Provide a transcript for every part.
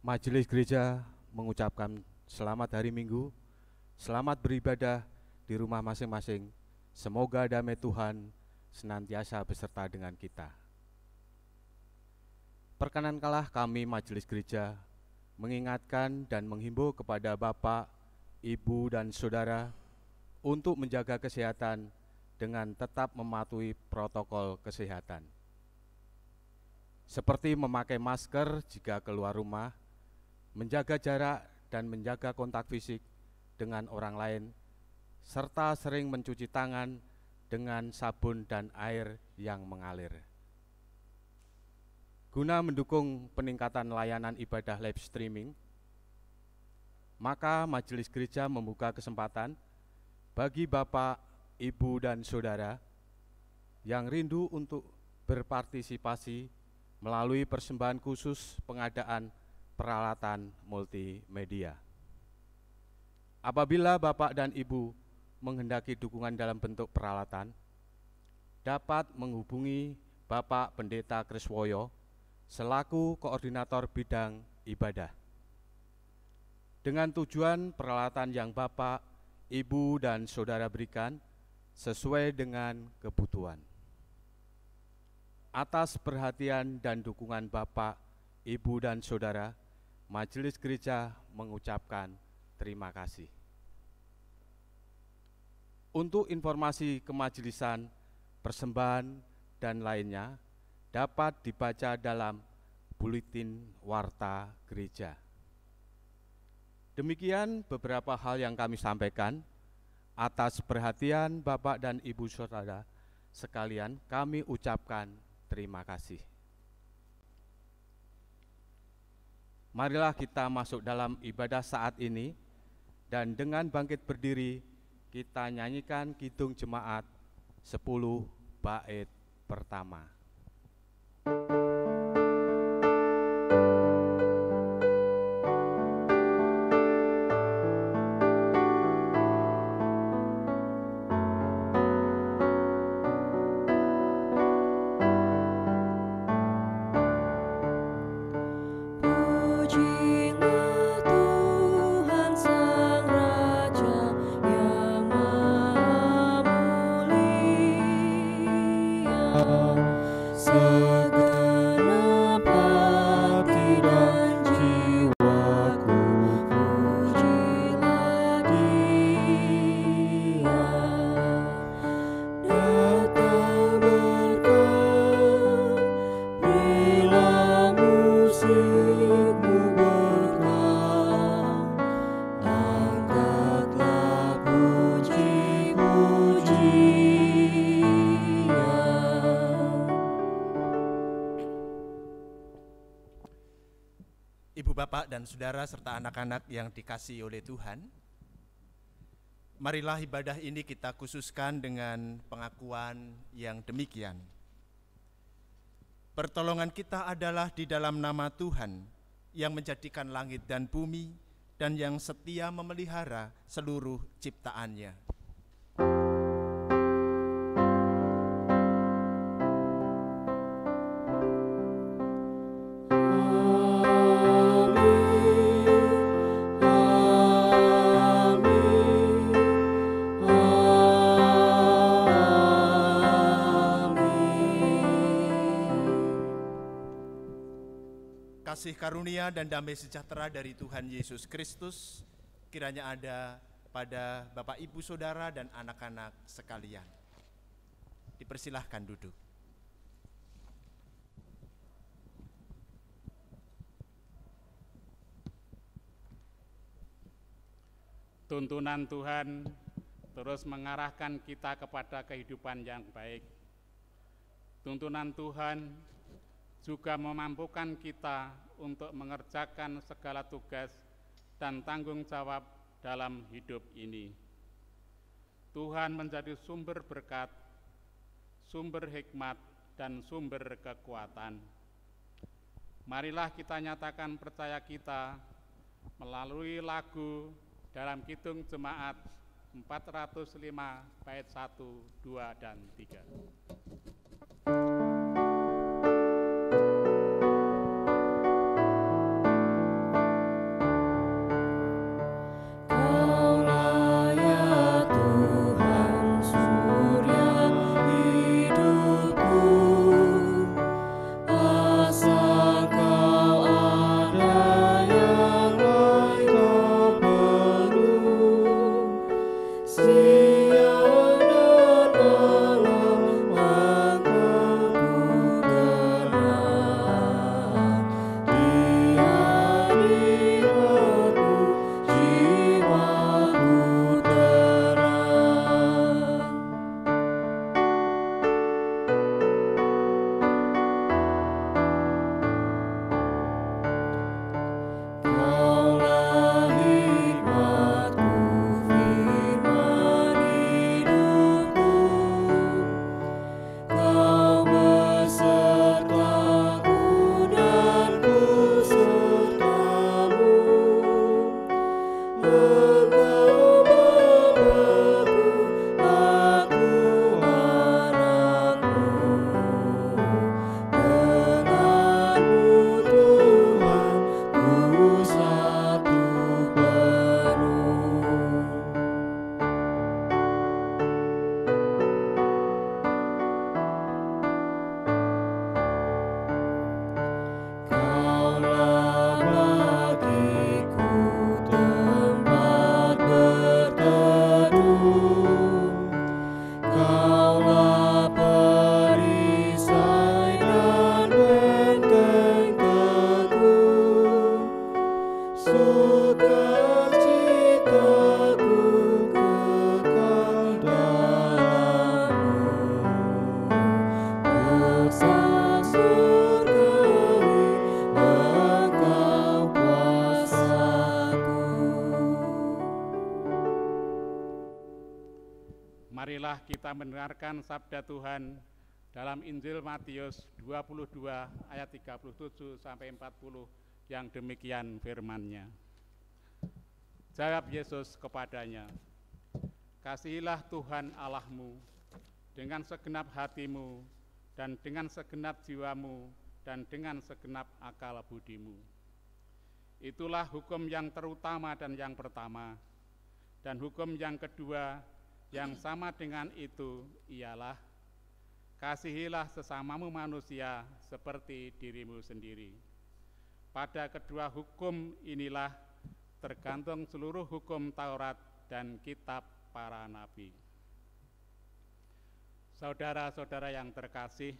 Majelis Gereja mengucapkan selamat hari Minggu, selamat beribadah di rumah masing-masing. Semoga damai Tuhan senantiasa beserta dengan kita. Perkenankanlah kami Majelis Gereja mengingatkan dan menghimbau kepada Bapak, Ibu, dan Saudara untuk menjaga kesehatan dengan tetap mematuhi protokol kesehatan. Seperti memakai masker jika keluar rumah, menjaga jarak dan menjaga kontak fisik dengan orang lain, serta sering mencuci tangan dengan sabun dan air yang mengalir. Guna mendukung peningkatan layanan ibadah live streaming, maka Majelis Gereja membuka kesempatan bagi Bapak, Ibu, dan Saudara yang rindu untuk berpartisipasi melalui persembahan khusus pengadaan peralatan multimedia. Apabila Bapak dan Ibu menghendaki dukungan dalam bentuk peralatan, dapat menghubungi Bapak Pendeta Kriswoyo selaku koordinator bidang ibadah. Dengan tujuan peralatan yang Bapak, Ibu, dan Saudara berikan sesuai dengan kebutuhan. Atas perhatian dan dukungan Bapak, Ibu, dan Saudara, Majelis Gereja mengucapkan terima kasih. Untuk informasi kemajelisan, persembahan, dan lainnya dapat dibaca dalam Buletin Warta Gereja. Demikian beberapa hal yang kami sampaikan. Atas perhatian Bapak dan Ibu Saudara sekalian, kami ucapkan terima kasih. Marilah kita masuk dalam ibadah saat ini, dan dengan bangkit berdiri kita nyanyikan Kidung Jemaat 10 bait pertama. Dan saudara serta anak-anak yang dikasihi oleh Tuhan, marilah ibadah ini kita khususkan dengan pengakuan yang demikian. Pertolongan kita adalah di dalam nama Tuhan yang menjadikan langit dan bumi dan yang setia memelihara seluruh ciptaannya. Kasih karunia dan damai sejahtera dari Tuhan Yesus Kristus kiranya ada pada Bapak, Ibu, Saudara, dan anak-anak sekalian. Dipersilahkan duduk. Tuntunan Tuhan terus mengarahkan kita kepada kehidupan yang baik. Tuntunan Tuhan juga memampukan kita untuk mengerjakan segala tugas dan tanggung jawab dalam hidup ini. Tuhan menjadi sumber berkat, sumber hikmat, dan sumber kekuatan. Marilah kita nyatakan percaya kita melalui lagu dalam Kidung Jemaat 405 bait 1, 2, dan 3. Marilah kita mendengarkan sabda Tuhan dalam Injil Matius 22 ayat 37 sampai 40 yang demikian firman-Nya. Jawab Yesus kepadanya, "Kasihilah Tuhan Allahmu dengan segenap hatimu dan dengan segenap jiwamu dan dengan segenap akal budimu. Itulah hukum yang terutama dan yang pertama. Dan hukum yang kedua yang sama dengan itu ialah, kasihilah sesamamu manusia seperti dirimu sendiri. Pada kedua hukum inilah tergantung seluruh hukum Taurat dan kitab para nabi." Saudara-saudara yang terkasih,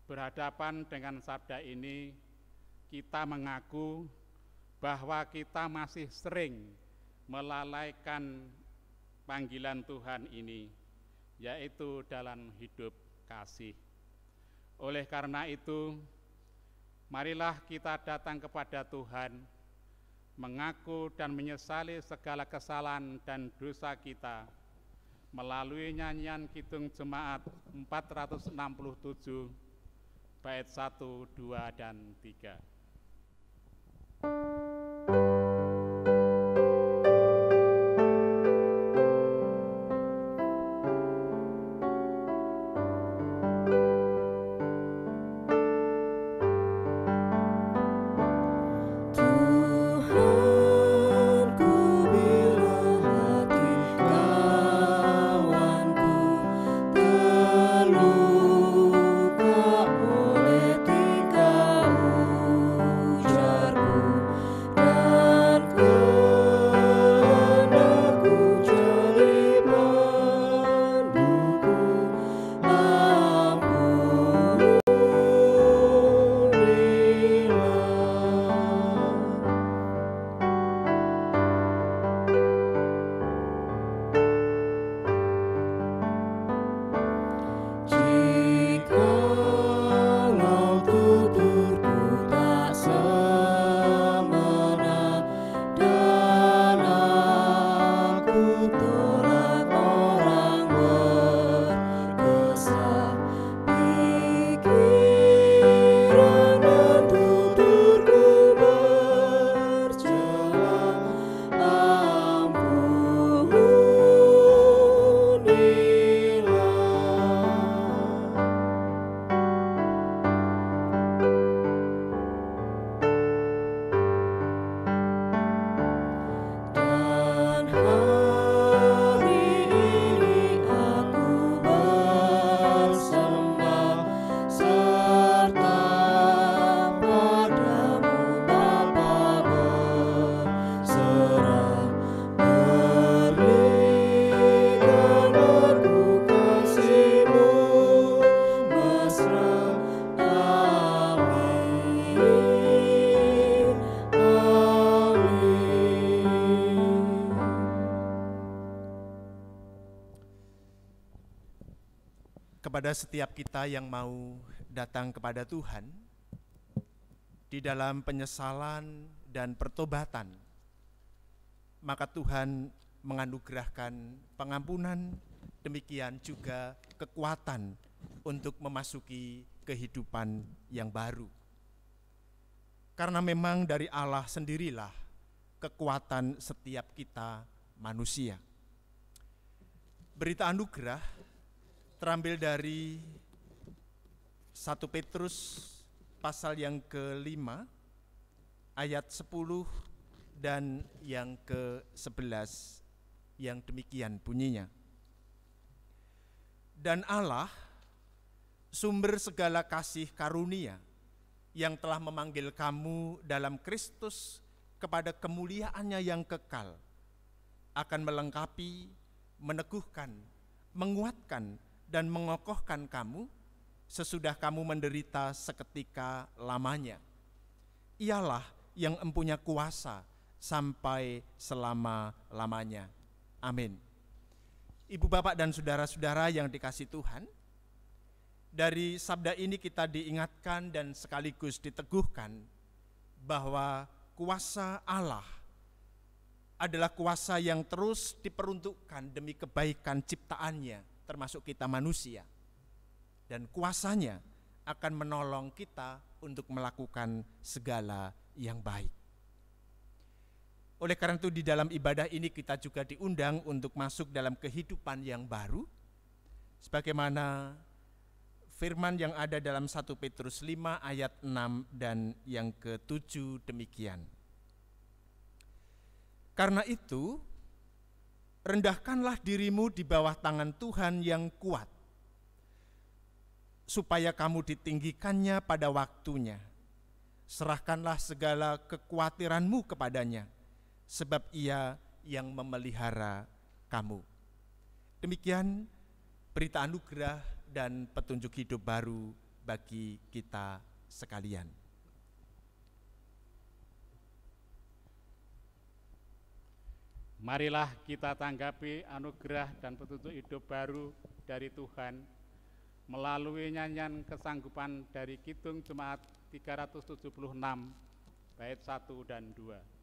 berhadapan dengan sabda ini, kita mengaku bahwa kita masih sering melalaikan panggilan Tuhan ini, yaitu dalam hidup kasih. Oleh karena itu, marilah kita datang kepada Tuhan, mengaku dan menyesali segala kesalahan dan dosa kita, melalui nyanyian Kidung Jemaat 467, bait 1, 2, dan 3. Kepada setiap kita yang mau datang kepada Tuhan di dalam penyesalan dan pertobatan, maka Tuhan menganugerahkan pengampunan, demikian juga kekuatan untuk memasuki kehidupan yang baru. Karena memang dari Allah sendirilah kekuatan setiap kita manusia. Berita anugerah terambil dari 1 Petrus pasal yang ke-5 ayat 10 dan yang ke-11 yang demikian bunyinya. Dan Allah, sumber segala kasih karunia, yang telah memanggil kamu dalam Kristus kepada kemuliaannya yang kekal, akan melengkapi, meneguhkan, menguatkan, dan mengokohkan kamu sesudah kamu menderita seketika lamanya. Ialah yang empunya kuasa sampai selama-lamanya. Amin. Ibu, bapak, dan saudara-saudara yang dikasihi Tuhan, dari sabda ini kita diingatkan dan sekaligus diteguhkan bahwa kuasa Allah adalah kuasa yang terus diperuntukkan demi kebaikan ciptaannya, termasuk kita manusia. Dan kuasanya akan menolong kita untuk melakukan segala yang baik. Oleh karena itu di dalam ibadah ini kita juga diundang untuk masuk dalam kehidupan yang baru, sebagaimana firman yang ada dalam 1 Petrus 5 ayat 6 dan yang ke-7 demikian. Karena itu, rendahkanlah dirimu di bawah tangan Tuhan yang kuat, supaya kamu ditinggikannya pada waktunya. Serahkanlah segala kekhawatiranmu kepadanya, sebab Ia yang memelihara kamu. Demikian berita anugerah dan petunjuk hidup baru bagi kita sekalian. Marilah kita tanggapi anugerah dan petunjuk hidup baru dari Tuhan melalui nyanyian kesanggupan dari Kidung Jemaat 376 bait 1 dan 2.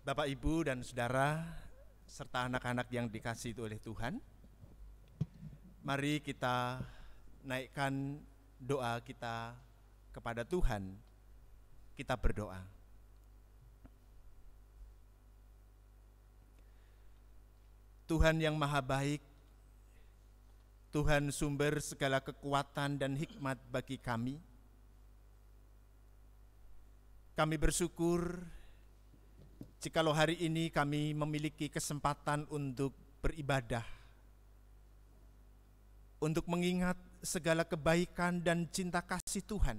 Bapak, Ibu, dan Saudara, serta anak-anak yang dikasihi oleh Tuhan, mari kita naikkan doa kita kepada Tuhan. Kita berdoa. Tuhan yang maha baik, Tuhan sumber segala kekuatan dan hikmat bagi kami. Kami bersyukur jikalau hari ini kami memiliki kesempatan untuk beribadah, untuk mengingat segala kebaikan dan cinta kasih Tuhan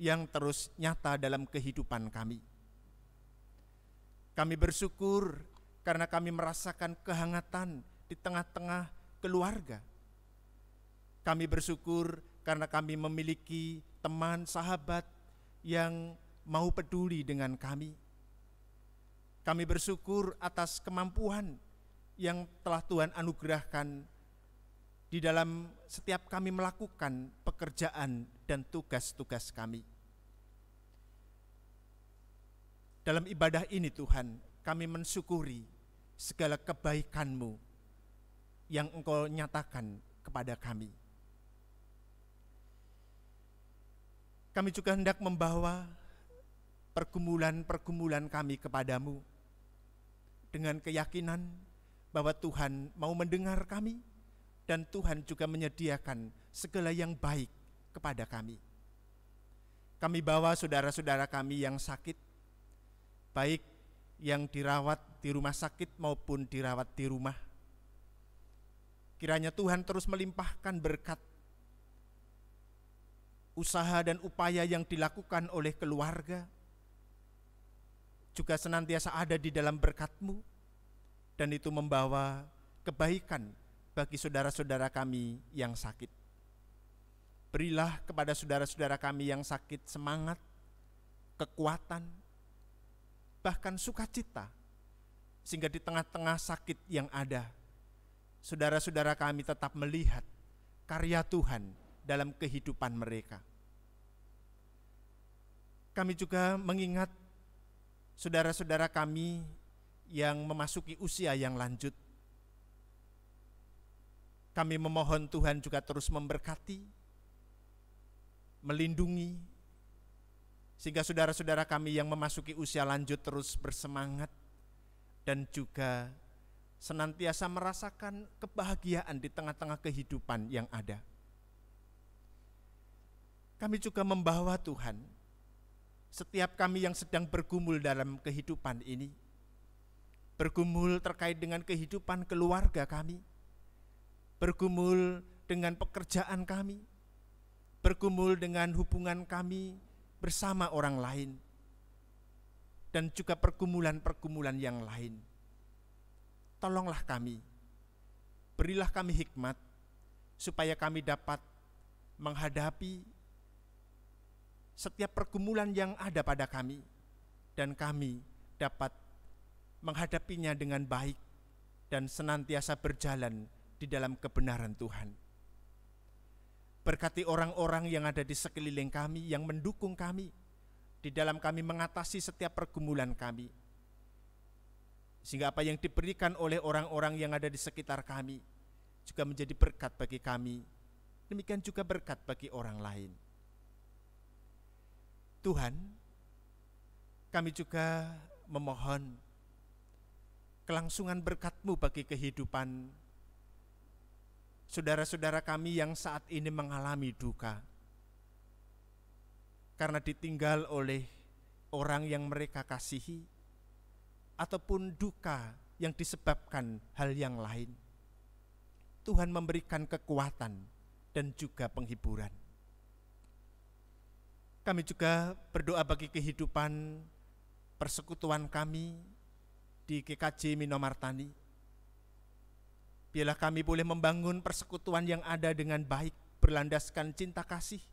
yang terus nyata dalam kehidupan kami. Kami bersyukur karena kami merasakan kehangatan di tengah-tengah keluarga. Kami bersyukur karena kami memiliki teman, sahabat yang mau peduli dengan kami. Kami bersyukur atas kemampuan yang telah Tuhan anugerahkan di dalam setiap kami melakukan pekerjaan dan tugas-tugas kami. Dalam ibadah ini Tuhan, kami mensyukuri segala kebaikan-Mu yang Engkau nyatakan kepada kami. Kami juga hendak membawa pergumulan-pergumulan kami kepadamu dengan keyakinan bahwa Tuhan mau mendengar kami dan Tuhan juga menyediakan segala yang baik kepada kami. Kami bawa saudara-saudara kami yang sakit, baik yang dirawat di rumah sakit maupun dirawat di rumah. Kiranya Tuhan terus melimpahkan berkat usaha dan upaya yang dilakukan oleh keluarga, juga senantiasa ada di dalam berkat-Mu, dan itu membawa kebaikan bagi saudara-saudara kami yang sakit. Berilah kepada saudara-saudara kami yang sakit semangat, kekuatan, bahkan sukacita, sehingga di tengah-tengah sakit yang ada, saudara-saudara kami tetap melihat karya Tuhan dalam kehidupan mereka. Kami juga mengingat saudara-saudara kami yang memasuki usia yang lanjut. Kami memohon Tuhan juga terus memberkati, melindungi, sehingga saudara-saudara kami yang memasuki usia lanjut terus bersemangat dan juga senantiasa merasakan kebahagiaan di tengah-tengah kehidupan yang ada. Kami juga membawa Tuhan setiap kami yang sedang bergumul dalam kehidupan ini, bergumul terkait dengan kehidupan keluarga kami, bergumul dengan pekerjaan kami, bergumul dengan hubungan kami bersama orang lain, dan juga pergumulan-pergumulan yang lain. Tolonglah kami, berilah kami hikmat, supaya kami dapat menghadapi setiap pergumulan yang ada pada kami, dan kami dapat menghadapinya dengan baik dan senantiasa berjalan di dalam kebenaran Tuhan. Berkati orang-orang yang ada di sekeliling kami, yang mendukung kami di dalam kami mengatasi setiap pergumulan kami, sehingga apa yang diberikan oleh orang-orang yang ada di sekitar kami juga menjadi berkat bagi kami, demikian juga berkat bagi orang lain. Tuhan, kami juga memohon kelangsungan berkat-Mu bagi kehidupan saudara-saudara kami yang saat ini mengalami duka karena ditinggal oleh orang yang mereka kasihi, ataupun duka yang disebabkan hal yang lain. Tuhan memberikan kekuatan dan juga penghiburan. Kami juga berdoa bagi kehidupan persekutuan kami di GKJ Minomartani. Biarlah kami boleh membangun persekutuan yang ada dengan baik, berlandaskan cinta kasih.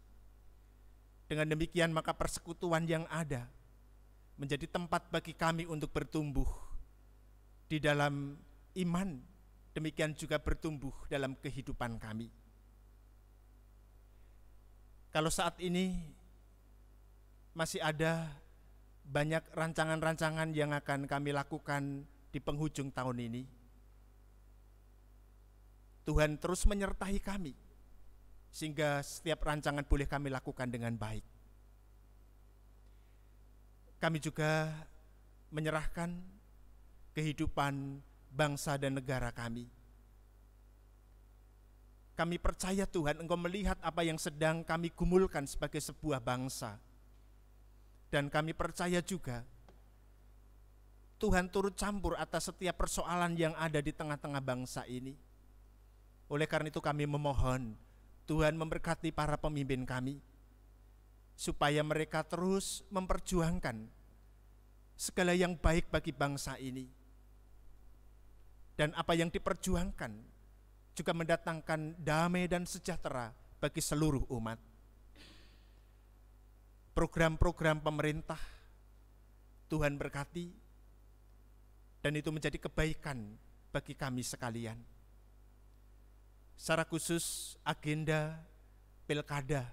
Dengan demikian maka persekutuan yang ada menjadi tempat bagi kami untuk bertumbuh di dalam iman, demikian juga bertumbuh dalam kehidupan kami. Kalau saat ini masih ada banyak rancangan-rancangan yang akan kami lakukan di penghujung tahun ini, Tuhan terus menyertai kami, sehingga setiap rancangan boleh kami lakukan dengan baik. Kami juga menyerahkan kehidupan bangsa dan negara kami. Kami percaya Tuhan, Engkau melihat apa yang sedang kami gumulkan sebagai sebuah bangsa. Dan kami percaya juga Tuhan turut campur atas setiap persoalan yang ada di tengah-tengah bangsa ini. Oleh karena itu kami memohon Tuhan memberkati para pemimpin kami, supaya mereka terus memperjuangkan segala yang baik bagi bangsa ini. Dan apa yang diperjuangkan juga mendatangkan damai dan sejahtera bagi seluruh umat. Program-program pemerintah Tuhan berkati, dan itu menjadi kebaikan bagi kami sekalian. Secara khusus agenda pilkada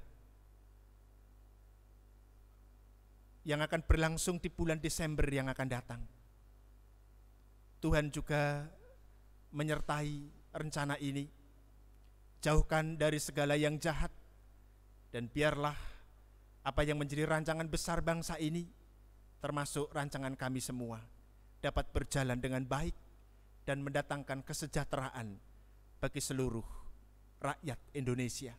yang akan berlangsung di bulan Desember yang akan datang, Tuhan juga menyertai rencana ini. Jauhkan dari segala yang jahat, dan biarlah apa yang menjadi rancangan besar bangsa ini, termasuk rancangan kami semua, dapat berjalan dengan baik dan mendatangkan kesejahteraan bagi seluruh rakyat Indonesia.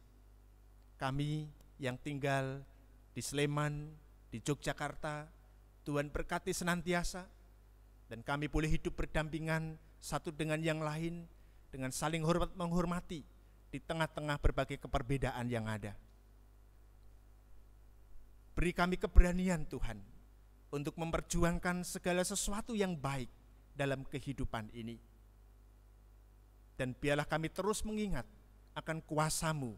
Kami yang tinggal di Sleman, di Yogyakarta, Tuhan berkati senantiasa, dan kami boleh hidup berdampingan satu dengan yang lain, dengan saling hormat menghormati di tengah-tengah berbagai keperbedaan yang ada. Beri kami keberanian Tuhan, untuk memperjuangkan segala sesuatu yang baik dalam kehidupan ini. Dan biarlah kami terus mengingat akan kuasa-Mu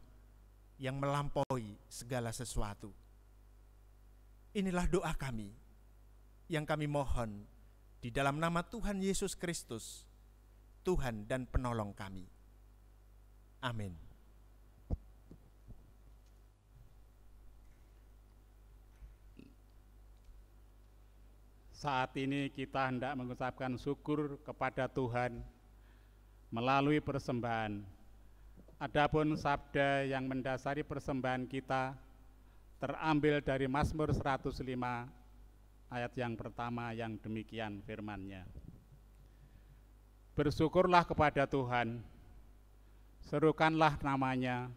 yang melampaui segala sesuatu. Inilah doa kami yang kami mohon di dalam nama Tuhan Yesus Kristus, Tuhan dan penolong kami. Amin. Saat ini kita hendak mengucapkan syukur kepada Tuhan melalui persembahan. Adapun sabda yang mendasari persembahan kita terambil dari Mazmur 105 ayat yang pertama yang demikian firman-Nya. Bersyukurlah kepada Tuhan, serukanlah namanya,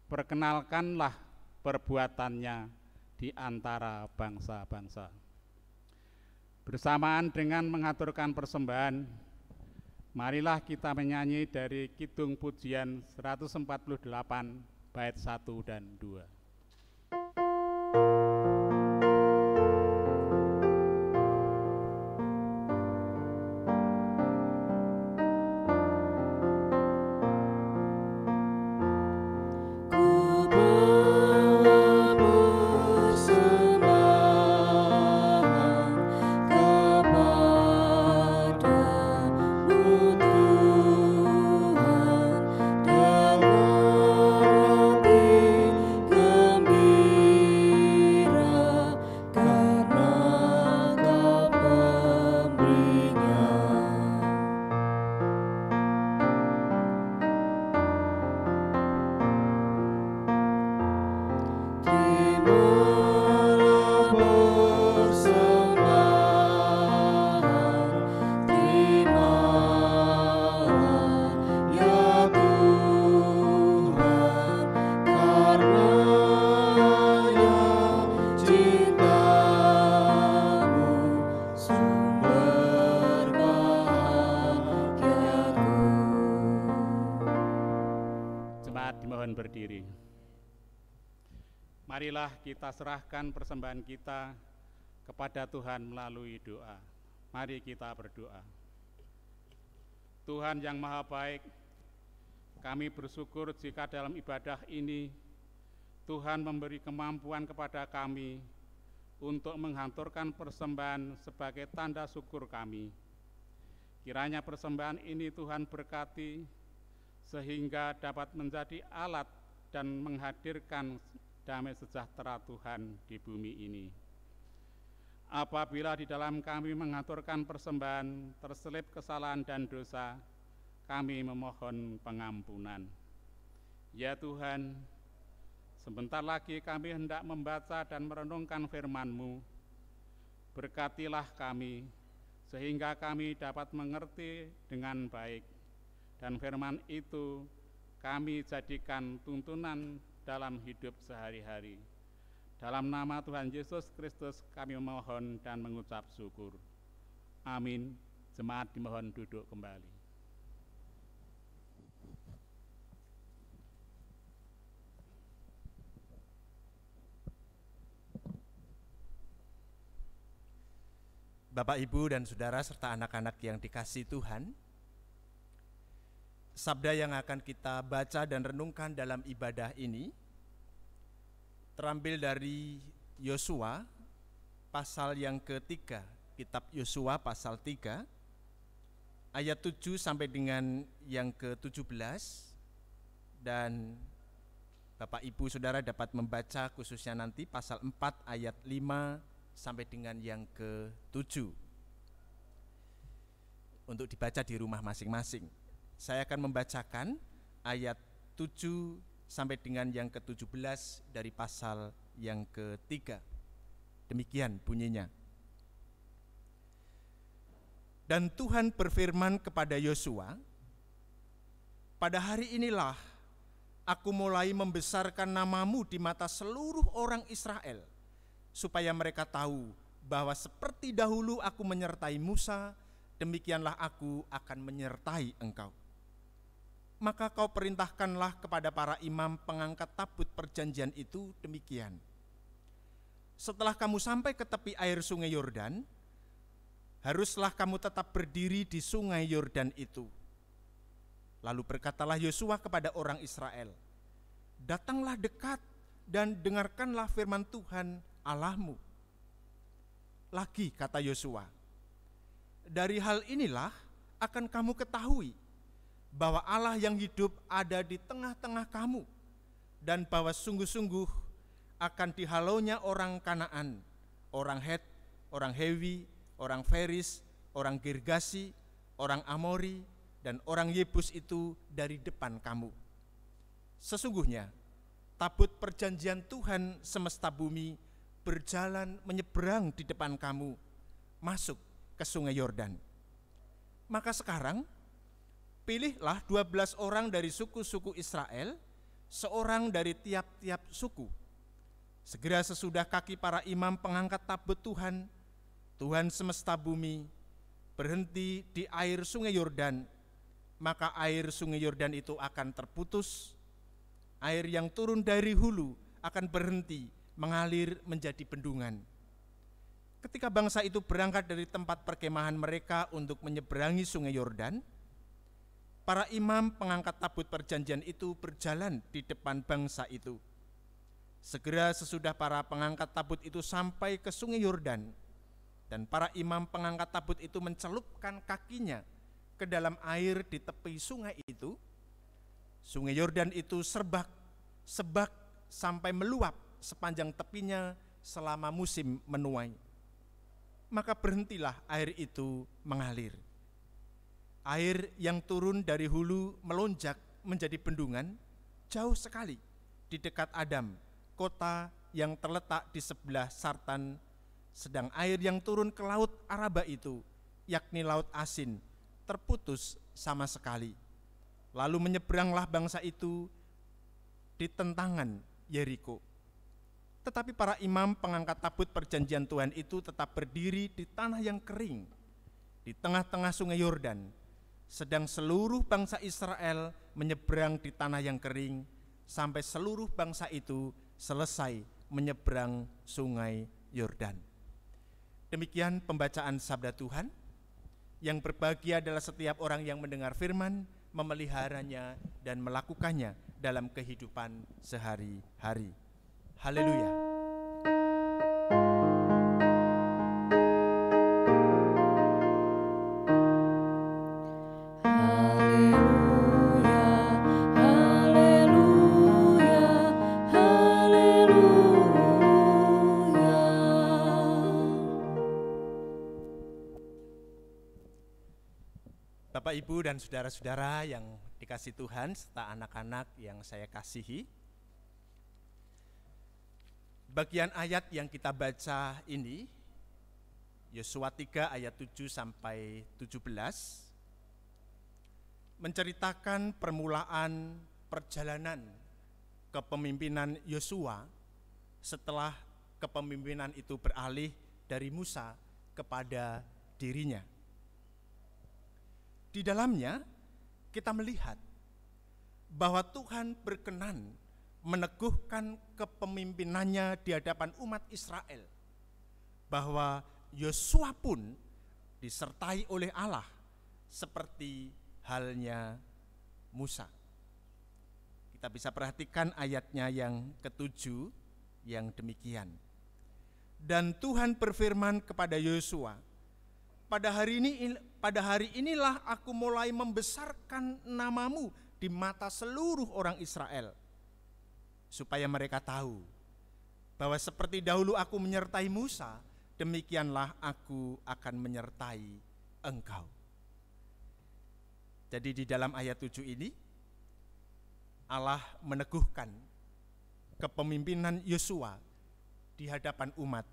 perkenalkanlah perbuatannya di antara bangsa-bangsa. Bersamaan dengan mengaturkan persembahan, marilah kita menyanyi dari Kidung Pujian 148 bait 1 dan 2. Berdiri. Marilah kita serahkan persembahan kita kepada Tuhan melalui doa. Mari kita berdoa. Tuhan yang Maha Baik, kami bersyukur jika dalam ibadah ini Tuhan memberi kemampuan kepada kami untuk menghanturkan persembahan sebagai tanda syukur kami. Kiranya persembahan ini Tuhan berkati sehingga dapat menjadi alat dan menghadirkan damai sejahtera Tuhan di bumi ini. Apabila di dalam kami mengaturkan persembahan terselip kesalahan dan dosa, kami memohon pengampunan. Ya Tuhan, sebentar lagi kami hendak membaca dan merenungkan firman-Mu. Berkatilah kami, sehingga kami dapat mengerti dengan baik, dan firman itu kami jadikan tuntunan dalam hidup sehari-hari. Dalam nama Tuhan Yesus Kristus kami memohon dan mengucap syukur. Amin. Jemaat dimohon duduk kembali. Bapak, Ibu, dan Saudara serta anak-anak yang dikasihi Tuhan, sabda yang akan kita baca dan renungkan dalam ibadah ini terambil dari Yosua pasal yang ketiga, kitab Yosua pasal 3 ayat 7 sampai dengan yang ke-17, dan Bapak Ibu Saudara dapat membaca khususnya nanti pasal 4 ayat 5 sampai dengan yang ke-7 untuk dibaca di rumah masing-masing. Saya akan membacakan ayat 7 sampai dengan yang ke-17 dari pasal yang ketiga. Demikian bunyinya. Dan Tuhan berfirman kepada Yosua, pada hari inilah aku mulai membesarkan namamu di mata seluruh orang Israel, supaya mereka tahu bahwa seperti dahulu aku menyertai Musa, demikianlah aku akan menyertai engkau. Maka kau perintahkanlah kepada para imam pengangkat tabut perjanjian itu demikian. Setelah kamu sampai ke tepi air sungai Yordan, haruslah kamu tetap berdiri di sungai Yordan itu. Lalu berkatalah Yosua kepada orang Israel, datanglah dekat dan dengarkanlah firman Tuhan Allahmu. Lagi kata Yosua, dari hal inilah akan kamu ketahui bahwa Allah yang hidup ada di tengah-tengah kamu, dan bahwa sungguh-sungguh akan dihalaunya orang Kanaan, orang Het, orang Hewi, orang Feris, orang Girgasi, orang Amori, dan orang Yebus itu dari depan kamu. Sesungguhnya tabut perjanjian Tuhan semesta bumi berjalan menyeberang di depan kamu, masuk ke sungai Yordan. Maka sekarang pilihlah 12 orang dari suku-suku Israel, seorang dari tiap-tiap suku. Segera sesudah kaki para imam pengangkat tabut Tuhan, Tuhan semesta bumi, berhenti di air sungai Yordan, maka air sungai Yordan itu akan terputus, air yang turun dari hulu akan berhenti mengalir menjadi bendungan. Ketika bangsa itu berangkat dari tempat perkemahan mereka untuk menyeberangi sungai Yordan, para imam pengangkat tabut perjanjian itu berjalan di depan bangsa itu. Segera sesudah para pengangkat tabut itu sampai ke sungai Yordan, dan para imam pengangkat tabut itu mencelupkan kakinya ke dalam air di tepi sungai itu, sungai Yordan itu sebak sampai meluap sepanjang tepinya selama musim menuai. Maka berhentilah air itu mengalir. Air yang turun dari hulu melonjak menjadi bendungan jauh sekali di dekat Adam, kota yang terletak di sebelah Sartan, sedang air yang turun ke laut Araba itu, yakni laut Asin, terputus sama sekali. Lalu menyeberanglah bangsa itu di tentangan Yeriko. Tetapi para imam pengangkat tabut perjanjian Tuhan itu tetap berdiri di tanah yang kering, di tengah-tengah sungai Yordan, sedang seluruh bangsa Israel menyeberang di tanah yang kering, sampai seluruh bangsa itu selesai menyeberang sungai Yordan. Demikian pembacaan sabda Tuhan. Yang berbahagia adalah setiap orang yang mendengar firman, memeliharanya, dan melakukannya dalam kehidupan sehari-hari. Haleluya. Bapak, Ibu, dan saudara-saudara yang dikasihi Tuhan serta anak-anak yang saya kasihi, bagian ayat yang kita baca ini, Yosua 3 ayat 7 sampai 17, menceritakan permulaan perjalanan kepemimpinan Yosua setelah kepemimpinan itu beralih dari Musa kepada dirinya. Di dalamnya kita melihat bahwa Tuhan berkenan meneguhkan kepemimpinannya di hadapan umat Israel, bahwa Yosua pun disertai oleh Allah seperti halnya Musa. Kita bisa perhatikan ayatnya yang ke-7 yang demikian. Dan Tuhan berfirman kepada Yosua, pada hari inilah aku mulai membesarkan namamu di mata seluruh orang Israel, supaya mereka tahu bahwa seperti dahulu aku menyertai Musa, demikianlah aku akan menyertai engkau. Jadi di dalam ayat 7 ini, Allah meneguhkan kepemimpinan Yosua di hadapan umat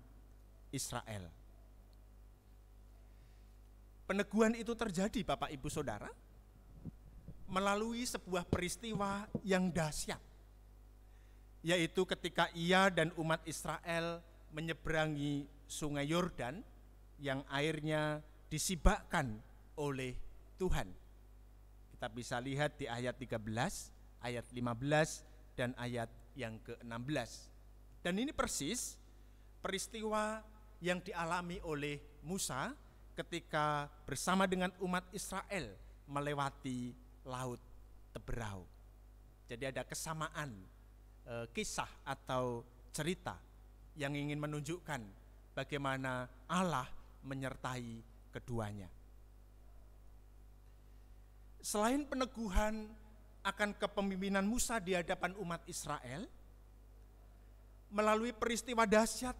Israel. Peneguhan itu terjadi, Bapak, Ibu, Saudara, melalui sebuah peristiwa yang dahsyat, yaitu ketika ia dan umat Israel menyeberangi sungai Yordan yang airnya disibakkan oleh Tuhan. Kita bisa lihat di ayat 13, ayat 15, dan ayat yang ke-16. Dan ini persis peristiwa yang dialami oleh Musa ketika bersama dengan umat Israel melewati Laut Teberau. Jadi ada kesamaan kisah atau cerita yang ingin menunjukkan bagaimana Allah menyertai keduanya. Selain peneguhan akan kepemimpinan Musa di hadapan umat Israel, melalui peristiwa dahsyat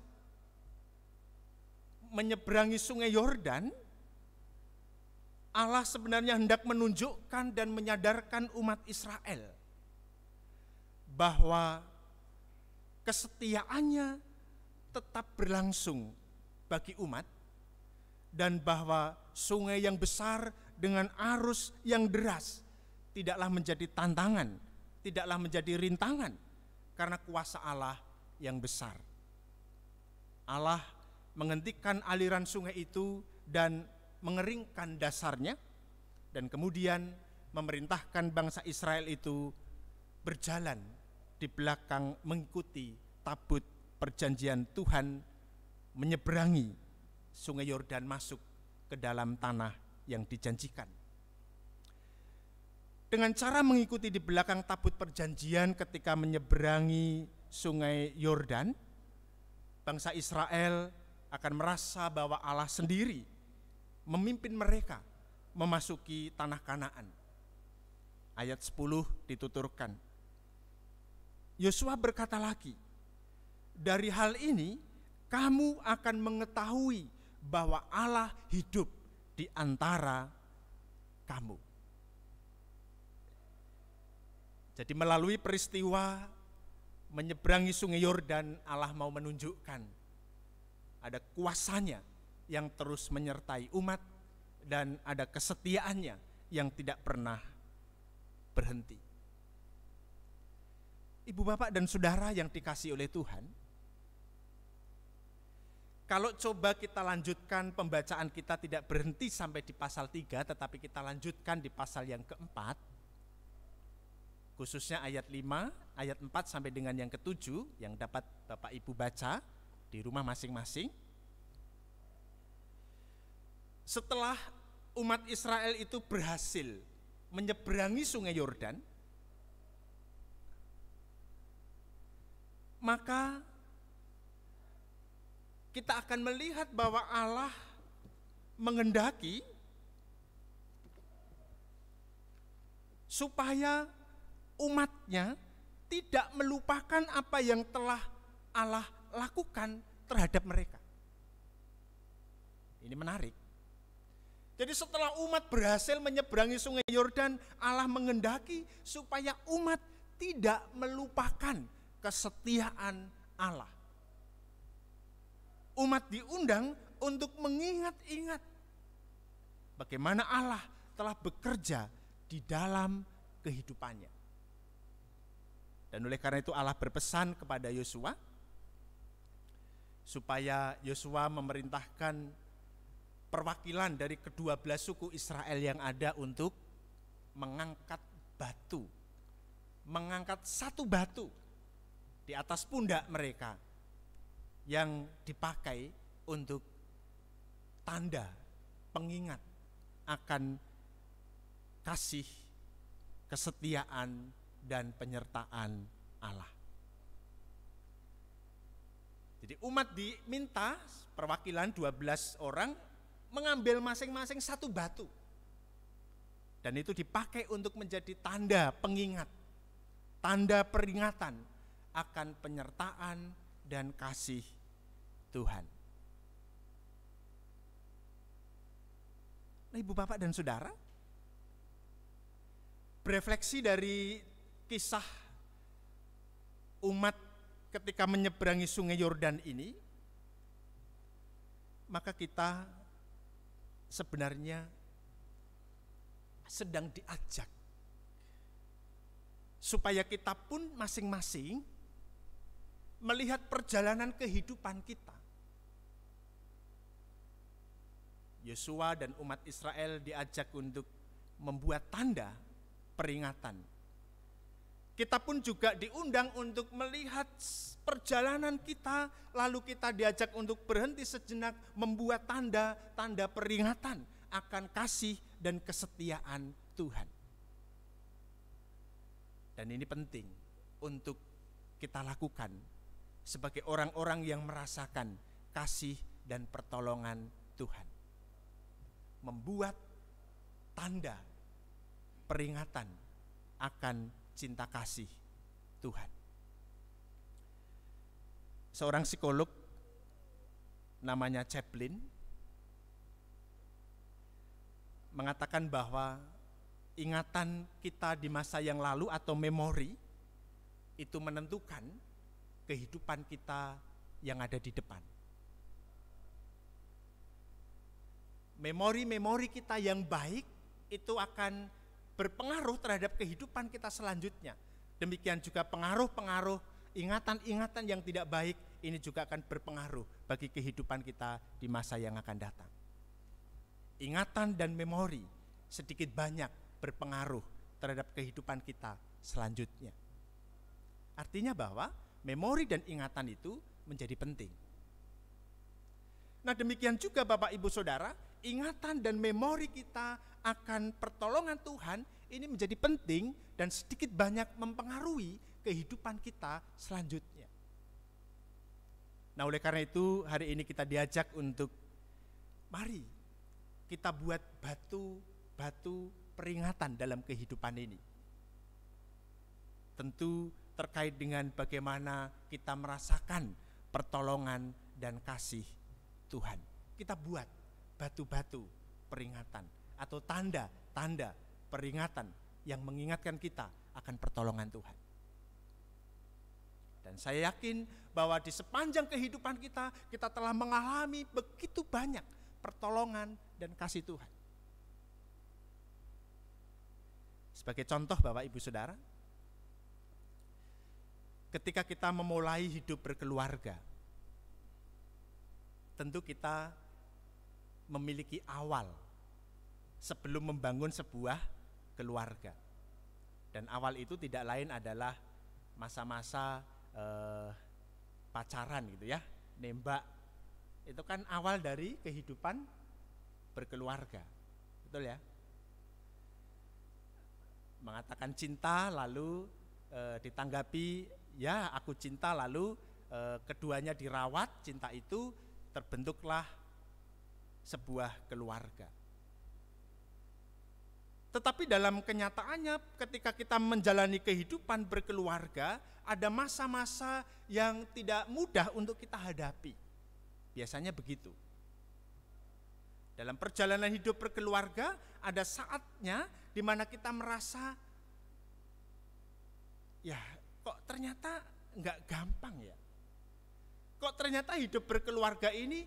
menyeberangi sungai Yordan, Allah sebenarnya hendak menunjukkan dan menyadarkan umat Israel bahwa kesetiaannya tetap berlangsung bagi umat, dan bahwa sungai yang besar dengan arus yang deras tidaklah menjadi tantangan, tidaklah menjadi rintangan, karena kuasa Allah yang besar. Allah menghentikan aliran sungai itu dan mengeringkan dasarnya, dan kemudian memerintahkan bangsa Israel itu berjalan di belakang mengikuti tabut perjanjian Tuhan, menyeberangi sungai Yordan masuk ke dalam tanah yang dijanjikan. Dengan cara mengikuti di belakang tabut perjanjian ketika menyeberangi sungai Yordan, bangsa Israel akan merasa bahwa Allah sendiri memimpin mereka memasuki tanah Kanaan. Ayat 10 dituturkan. Yosua berkata lagi, dari hal ini kamu akan mengetahui bahwa Allah hidup di antara kamu. Jadi melalui peristiwa menyeberangi sungai Yordan, Allah mau menunjukkan ada kuasanya yang terus menyertai umat, dan ada kesetiaannya yang tidak pernah berhenti. Ibu, bapak, dan saudara yang dikasihi oleh Tuhan, kalau coba kita lanjutkan pembacaan kita tidak berhenti sampai di pasal 3, tetapi kita lanjutkan di pasal yang keempat, khususnya ayat 5, ayat 4 sampai dengan yang ke-7 yang dapat Bapak Ibu baca di rumah masing-masing. Setelah umat Israel itu berhasil menyeberangi sungai Yordan, maka kita akan melihat bahwa Allah menghendaki supaya umatnya tidak melupakan apa yang telah Allah lakukan terhadap mereka. Ini menarik. Jadi setelah umat berhasil menyeberangi sungai Yordan, Allah menghendaki supaya umat tidak melupakan kesetiaan Allah. Umat diundang untuk mengingat-ingat bagaimana Allah telah bekerja di dalam kehidupannya. Dan oleh karena itu Allah berpesan kepada Yosua supaya Yosua memerintahkan perwakilan dari kedua belas suku Israel yang ada untuk mengangkat batu, mengangkat satu batu di atas pundak mereka yang dipakai untuk tanda pengingat akan kasih, kesetiaan, dan penyertaan Allah. Jadi umat diminta, perwakilan 12 orang mengambil masing-masing satu batu, dan itu dipakai untuk menjadi tanda pengingat, tanda peringatan akan penyertaan dan kasih Tuhan. Nah, Ibu, Bapak, dan Saudara, berefleksi dari kisah umat ketika menyeberangi sungai Yordan ini, maka kita sebenarnya sedang diajak supaya kita pun masing-masing melihat perjalanan kehidupan kita. Yosua dan umat Israel diajak untuk membuat tanda peringatan Kita pun juga diundang untuk melihat perjalanan kita, lalu kita diajak untuk berhenti sejenak membuat tanda-tanda peringatan akan kasih dan kesetiaan Tuhan. Dan ini penting untuk kita lakukan sebagai orang-orang yang merasakan kasih dan pertolongan Tuhan. Membuat tanda peringatan akan cinta kasih Tuhan. Seorang psikolog namanya Chaplin mengatakan bahwa ingatan kita di masa yang lalu atau memori itu menentukan kehidupan kita yang ada di depan. Memori-memori kita yang baik itu akan berpengaruh terhadap kehidupan kita selanjutnya. Demikian juga pengaruh-pengaruh, ingatan-ingatan yang tidak baik ini juga akan berpengaruh bagi kehidupan kita di masa yang akan datang. Ingatan dan memori sedikit banyak berpengaruh terhadap kehidupan kita selanjutnya. Artinya bahwa memori dan ingatan itu menjadi penting. Nah, demikian juga Bapak Ibu Saudara, ingatan dan memori kita akan pertolongan Tuhan ini menjadi penting dan sedikit banyak mempengaruhi kehidupan kita selanjutnya. Nah, oleh karena itu hari ini kita diajak untuk mari kita buat batu-batu peringatan dalam kehidupan ini. Tentu terkait dengan bagaimana kita merasakan pertolongan dan kasih Tuhan. Kita buat batu-batu peringatan atau tanda-tanda peringatan yang mengingatkan kita akan pertolongan Tuhan. Dan saya yakin bahwa di sepanjang kehidupan kita, kita telah mengalami begitu banyak pertolongan dan kasih Tuhan. Sebagai contoh Bapak Ibu Saudara, ketika kita memulai hidup berkeluarga, tentu kita memiliki awal sebelum membangun sebuah keluarga. Dan awal itu tidak lain adalah masa-masa pacaran gitu ya, nembak. Itu kan awal dari kehidupan berkeluarga, betul ya? Mengatakan cinta lalu ditanggapi, ya aku cinta, lalu keduanya dirawat, cinta itu terbentuklah sebuah keluarga. Tetapi dalam kenyataannya ketika kita menjalani kehidupan berkeluarga, ada masa-masa yang tidak mudah untuk kita hadapi. Biasanya begitu. Dalam perjalanan hidup berkeluarga, ada saatnya di mana kita merasa, ya kok ternyata enggak gampang ya. Kok ternyata hidup berkeluarga ini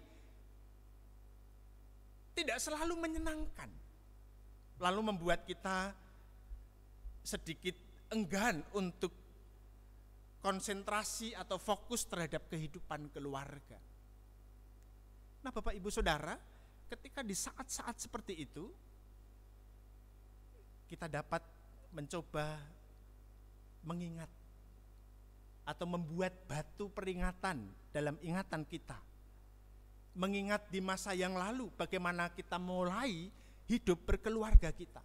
tidak selalu menyenangkan. Lalu membuat kita sedikit enggan untuk konsentrasi atau fokus terhadap kehidupan keluarga. Nah, Bapak Ibu Saudara, ketika di saat-saat seperti itu, kita dapat mencoba mengingat atau membuat batu peringatan dalam ingatan kita. Mengingat di masa yang lalu bagaimana kita mulai hidup berkeluarga kita.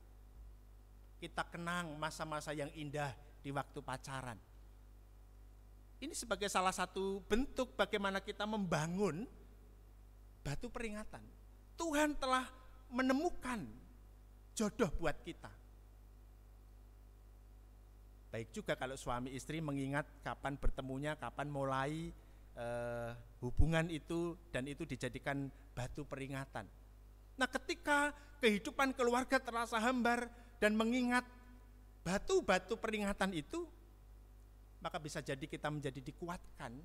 Kita kenang masa-masa yang indah di waktu pacaran. Ini sebagai salah satu bentuk bagaimana kita membangun batu peringatan. Tuhan telah menemukan jodoh buat kita. Baik juga kalau suami istri mengingat kapan bertemunya, kapan mulai hubungan itu, dan itu dijadikan batu peringatan. Nah, ketika kehidupan keluarga terasa hambar dan mengingat batu-batu peringatan itu, maka bisa jadi kita menjadi dikuatkan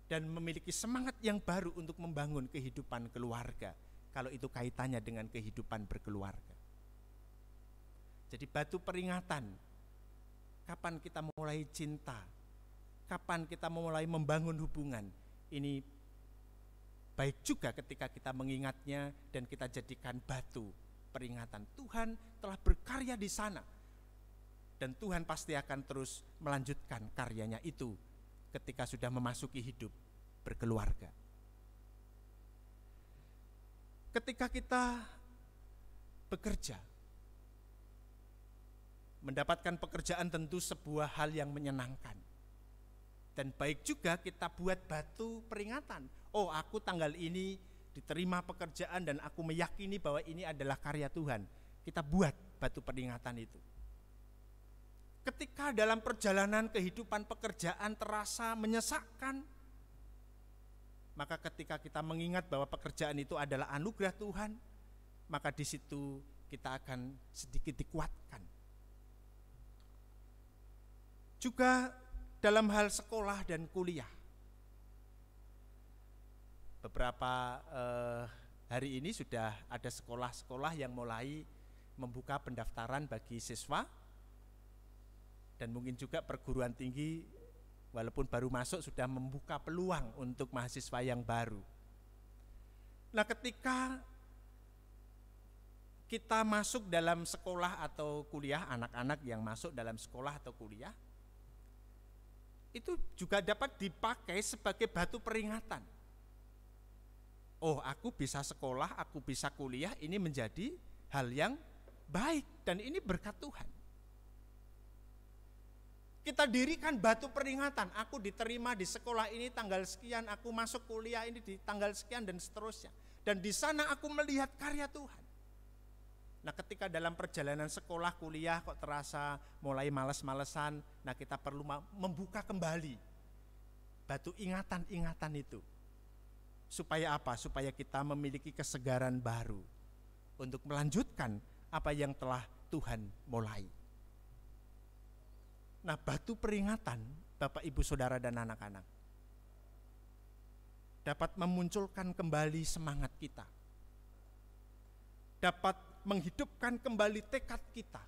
dan memiliki semangat yang baru untuk membangun kehidupan keluarga, kalau itu kaitannya dengan kehidupan berkeluarga. Jadi batu peringatan, kapan kita mulai cinta, kapan kita mulai membangun hubungan, ini baik juga ketika kita mengingatnya dan kita jadikan batu peringatan. Tuhan telah berkarya di sana. Dan Tuhan pasti akan terus melanjutkan karyanya itu ketika sudah memasuki hidup berkeluarga. Ketika kita bekerja, mendapatkan pekerjaan tentu sebuah hal yang menyenangkan. Dan baik juga kita buat batu peringatan. Oh, aku tanggal ini diterima pekerjaan dan aku meyakini bahwa ini adalah karya Tuhan. Kita buat batu peringatan itu. Ketika dalam perjalanan kehidupan pekerjaan terasa menyesakkan, maka ketika kita mengingat bahwa pekerjaan itu adalah anugerah Tuhan, maka di situ kita akan sedikit dikuatkan. Juga dalam hal sekolah dan kuliah. Beberapa hari ini sudah ada sekolah-sekolah yang mulai membuka pendaftaran bagi siswa, dan mungkin juga perguruan tinggi walaupun baru masuk sudah membuka peluang untuk mahasiswa yang baru. Nah, ketika kita masuk dalam sekolah atau kuliah, anak-anak yang masuk dalam sekolah atau kuliah, itu juga dapat dipakai sebagai batu peringatan. Oh, aku bisa sekolah, aku bisa kuliah, ini menjadi hal yang baik dan ini berkat Tuhan. Kita dirikan batu peringatan, aku diterima di sekolah ini tanggal sekian, aku masuk kuliah ini di tanggal sekian dan seterusnya. Dan di sana aku melihat karya Tuhan. Nah, ketika dalam perjalanan sekolah kuliah kok terasa mulai malas-malesan, nah kita perlu membuka kembali batu ingatan-ingatan itu. Supaya apa? Supaya kita memiliki kesegaran baru untuk melanjutkan apa yang telah Tuhan mulai. Nah, batu peringatan, Bapak, Ibu, Saudara, dan anak-anak, dapat memunculkan kembali semangat kita, dapat menghidupkan kembali tekad kita,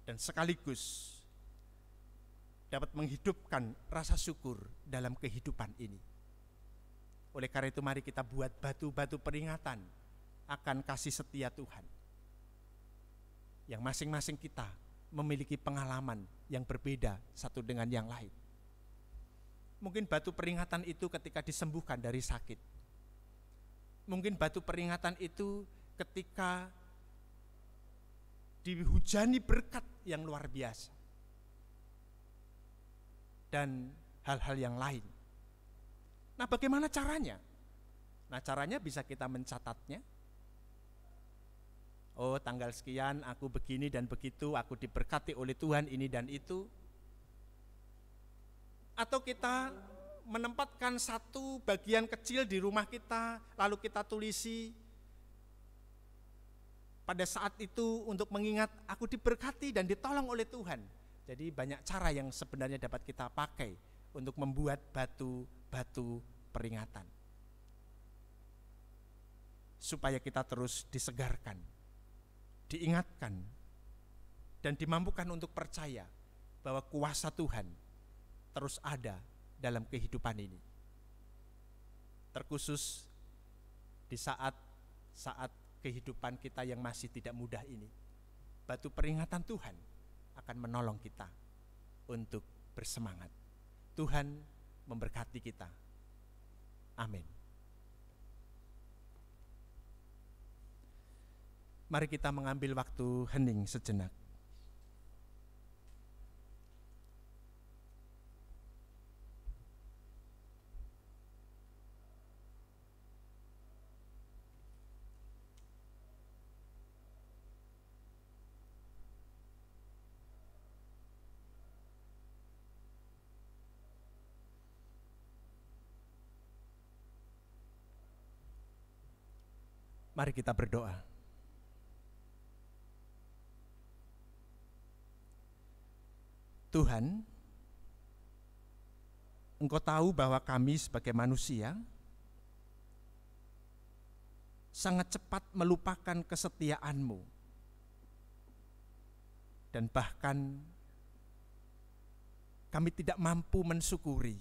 dan sekaligus dapat menghidupkan rasa syukur dalam kehidupan ini. Oleh karena itu mari kita buat batu-batu peringatan akan kasih setia Tuhan, yang masing-masing kita memiliki pengalaman yang berbeda satu dengan yang lain. Mungkin batu peringatan itu ketika disembuhkan dari sakit. Mungkin batu peringatan itu ketika dihujani berkat yang luar biasa. Dan hal-hal yang lain. Nah, bagaimana caranya? Nah, caranya bisa kita mencatatnya. Oh, tanggal sekian aku begini dan begitu, aku diberkati oleh Tuhan ini dan itu. Atau kita menempatkan satu bagian kecil di rumah kita, lalu kita tulisi pada saat itu untuk mengingat aku diberkati dan ditolong oleh Tuhan. Jadi banyak cara yang sebenarnya dapat kita pakai untuk membuat batu-batu peringatan. Supaya kita terus disegarkan, diingatkan, dan dimampukan untuk percaya bahwa kuasa Tuhan terus ada dalam kehidupan ini. Terkhusus di saat kehidupan kita yang masih tidak mudah ini, batu peringatan Tuhan akan menolong kita untuk bersemangat. Tuhan memberkati kita. Amin. Mari kita mengambil waktu hening sejenak. Mari kita berdoa. Tuhan, Engkau tahu bahwa kami sebagai manusia sangat cepat melupakan kesetiaan-Mu, dan bahkan kami tidak mampu mensyukuri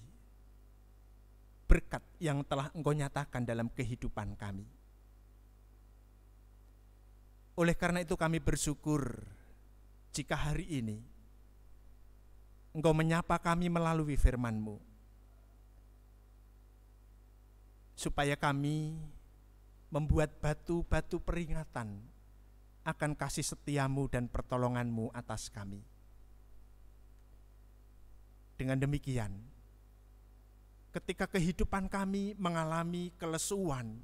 berkat yang telah Engkau nyatakan dalam kehidupan kami. Oleh karena itu kami bersyukur jika hari ini Engkau menyapa kami melalui firman-Mu, supaya kami membuat batu-batu peringatan akan kasih setia-Mu dan pertolongan-Mu atas kami. Dengan demikian, ketika kehidupan kami mengalami kelesuan,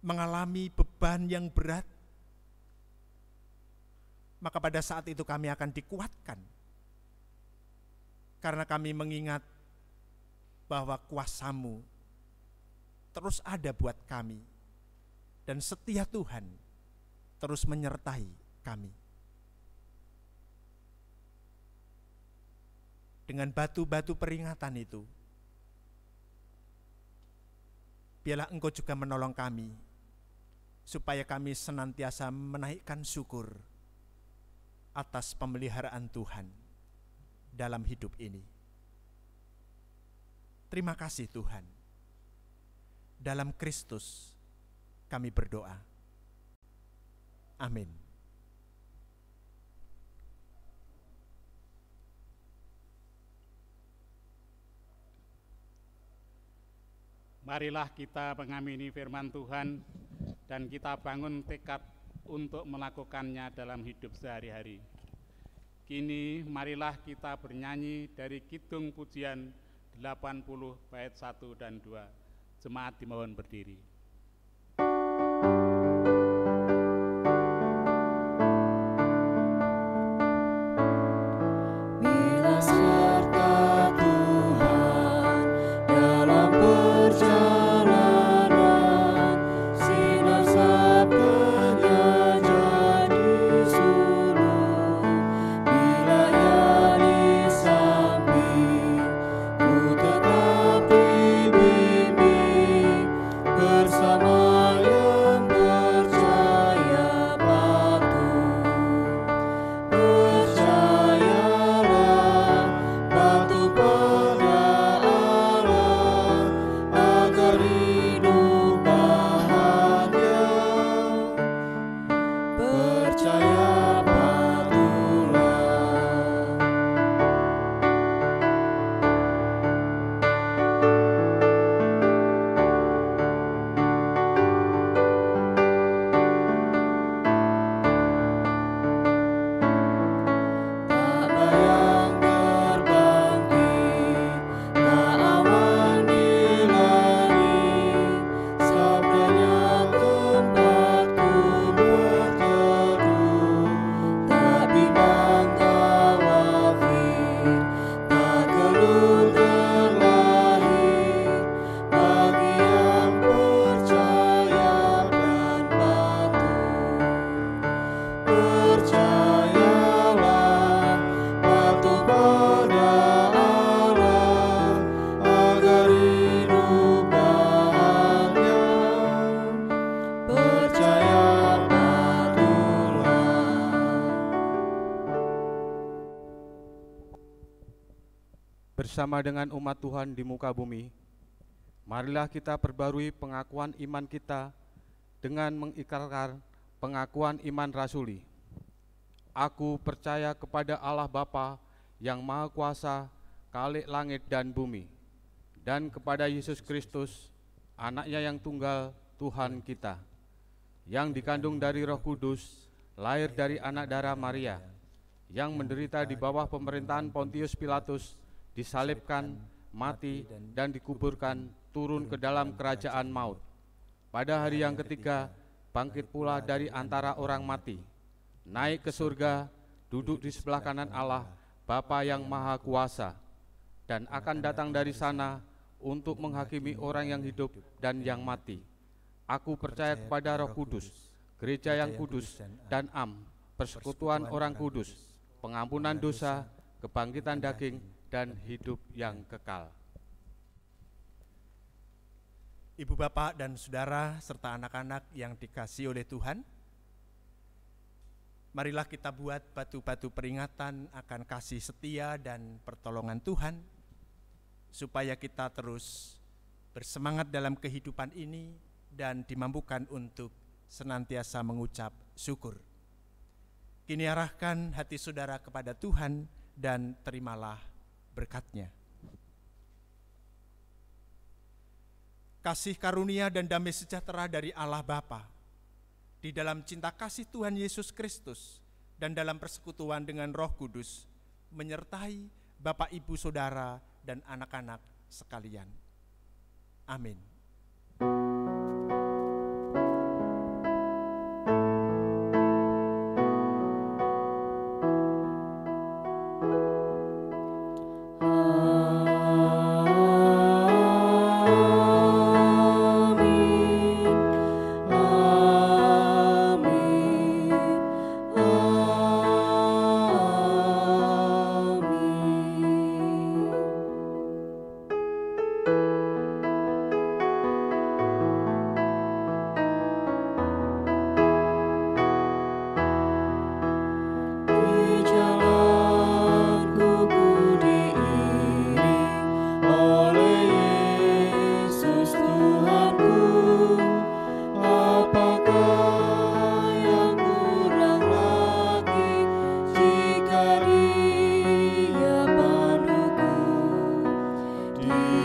mengalami beban yang berat, maka pada saat itu kami akan dikuatkan, karena kami mengingat bahwa kuasa-Mu terus ada buat kami, dan setia Tuhan terus menyertai kami. Dengan batu-batu peringatan itu, biarlah Engkau juga menolong kami, supaya kami senantiasa menaikkan syukur atas pemeliharaan Tuhan dalam hidup ini. Terima kasih Tuhan. Dalam Kristus kami berdoa. Amin. Marilah kita mengamini firman Tuhan dan kita bangun tekad untuk melakukannya dalam hidup sehari-hari. Kini marilah kita bernyanyi dari Kidung Pujian 80 bait 1 dan 2. Jemaat dimohon berdiri. Bersama dengan umat Tuhan di muka bumi, marilah kita perbarui pengakuan iman kita dengan mengikrarkan pengakuan iman rasuli. Aku percaya kepada Allah Bapa yang Maha Kuasa, Khalik langit dan bumi, dan kepada Yesus Kristus, Anaknya yang tunggal, Tuhan kita, yang dikandung dari Roh Kudus, lahir dari anak darah Maria, yang menderita di bawah pemerintahan Pontius Pilatus, disalibkan, mati, dan dikuburkan, turun ke dalam kerajaan maut. Pada hari yang ketiga, bangkit pula dari antara orang mati, naik ke surga, duduk di sebelah kanan Allah, Bapa yang Maha Kuasa, dan akan datang dari sana untuk menghakimi orang yang hidup dan yang mati. Aku percaya kepada Roh Kudus, gereja yang kudus dan persekutuan orang kudus, pengampunan dosa, kebangkitan daging, dan hidup yang kekal. Ibu bapak dan saudara serta anak-anak yang dikasihi oleh Tuhan, marilah kita buat batu-batu peringatan akan kasih setia dan pertolongan Tuhan, supaya kita terus bersemangat dalam kehidupan ini dan dimampukan untuk senantiasa mengucap syukur. Kini arahkan hati saudara kepada Tuhan dan terimalah berkat-Nya. Kasih karunia dan damai sejahtera dari Allah Bapa, di dalam cinta kasih Tuhan Yesus Kristus, dan dalam persekutuan dengan Roh Kudus, menyertai Bapak, Ibu, Saudara, dan anak-anak sekalian. Amin. Dia